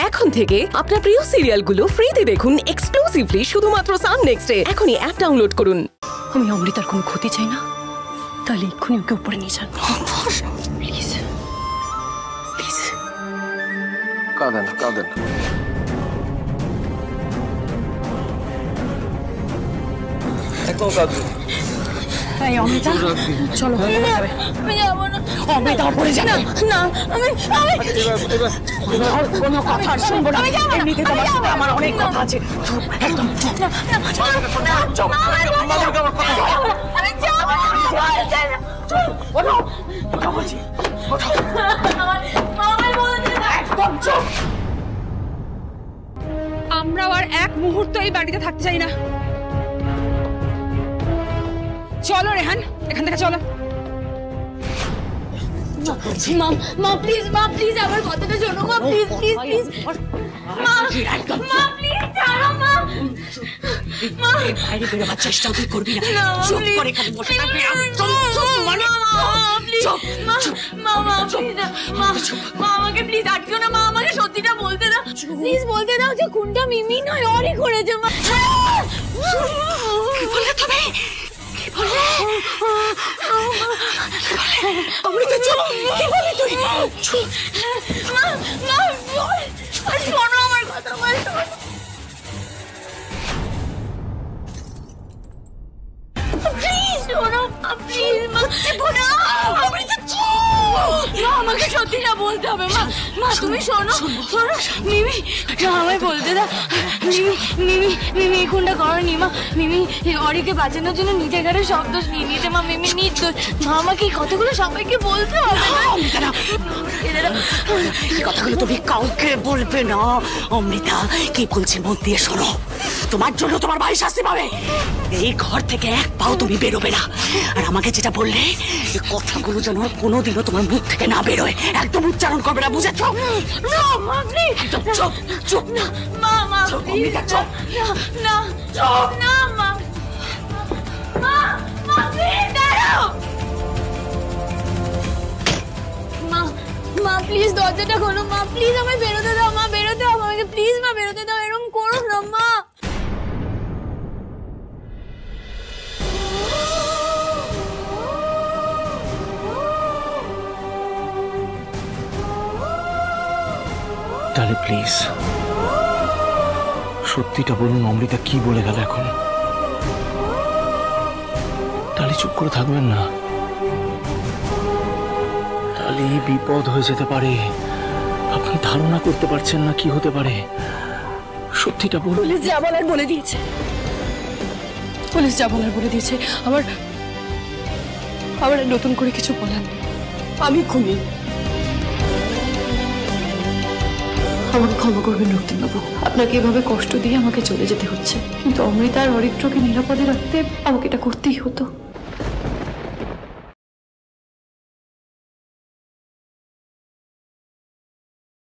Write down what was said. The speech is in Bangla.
এখন থেকে আপনার প্রিয় সিরিয়ালগুলো ফ্রিতে দেখুন এক্সক্লুসিভলি শুধুমাত্র সান নেক্সটে। এখনই অ্যাপ ডাউনলোড করুন। আমি অমৃতার কোনো ক্ষতি চাই না, তাহলে এক্ষুনি ওকে উপরে নিয়ে যান প্লিজ প্লিজ। কাঁদেন কাঁদেন। একদম কাঁদবেন। অমৃতা চলো, অমৃতা পড়ে যাবে না। আমি কোনো কথা শুনবো না। এমনিতে তোমার সাথে আমার অনেক কথা আছে। একদম আমরাও আর এক মুহূর্ত এই বাড়িতে থাকতে চাই না। চলো রেহান, এখান থেকে চলো। মা প্লিজ, মা প্লিজ আমার কথাটা শোনো মা, প্লিজ প্লিজ প্লিজ মা, মা প্লিজ ছাড়ো মা। মা বাইরে বেরোবার চেষ্টা তুই করবি না, চুপ করে এখানে বসে থাকবি। একদম চুপ মানে চুপ মা, মা প্লিজ মা, মা আমাকে প্লিজ আটকেও না। মা আমাকে সত্যিটা বলতে দাও, প্লিজ বলতে দাও যে খুনটা মিমি নয় ওরই করেছে। মা কি বললে তুমি? কি বললে? অমৃতা চুপ, কি বললি তুই? চুপ মা, মা শোনো আমার কথা, মা প্লিজ শোনো প্লিজ মা। অমৃতা চুপ, মা আমাকে সত্যিটা বলতে হবে। মা, মা তুমি শোনো শোনো। মিমি আমায় বলতে দাও, মিমি মিমি মিমি এই খুনটা করেনি মা। মিমি অরিকে বাঁচানোর জন্য নিজের ঘরে সব দোষ নিয়ে নিয়েছে মা। মিমি নির্দোষ। মা আমাকে এই কথাগুলো সবাইকে বলতে হবে না। এই কথাগুলো তুমি কাউকে বলবে না। অমৃতা কি বলছে মন দিয়ে শোনো। তোমার জন্য তোমার ভাই শাস্তি পাবে। এই ঘর থেকে এক পাও তুমি বেরোবে না। আর আমাকে যেটা বললে এই কথাগুলো যেন কোনোদিনও তোমার মুখ থেকে না বেরোয়, একদম উচ্চারণ করবে না, বুঝেছ? না মা প্লিজ, চুপ চুপ না মা, মা অমৃতা চুপ না চুপ না মা, মা মা প্লিজ দাঁড়াও। মা, মা প্লিজ দরজাটা খোলো মা, প্লিজ আমায় বেরোতে দাও মা, বেরোতে দাও আমাকে প্লিজ মা, বেরোতে দাও। এরকম করো না মা। তাহলে প্লিজ সত্যিটা বলুন, অমৃতা কি বলে গেল এখন? তাহলে চুপ করে থাকবেন না, তাহলে বিপদ হয়ে যেতে পারে। আপনি ধারণা করতে পারছেন না কি হতে পারে। সত্যিটা বলুন। পুলিশ যা বলার বলে দিয়েছে, পুলিশ যা বলার বলে দিয়েছে। আবার নতুন করে কিছু বলার নেই। আমি খুনি। আমাকে ক্ষমা করবেন রক্তিমবাবু, আপনাকে এভাবে কষ্ট দিয়ে আমাকে চলে যেতে হচ্ছে, কিন্তু অমৃতা আর অরিত্রকে নিরাপদে রাখতে আমাকে এটা করতেই হতো।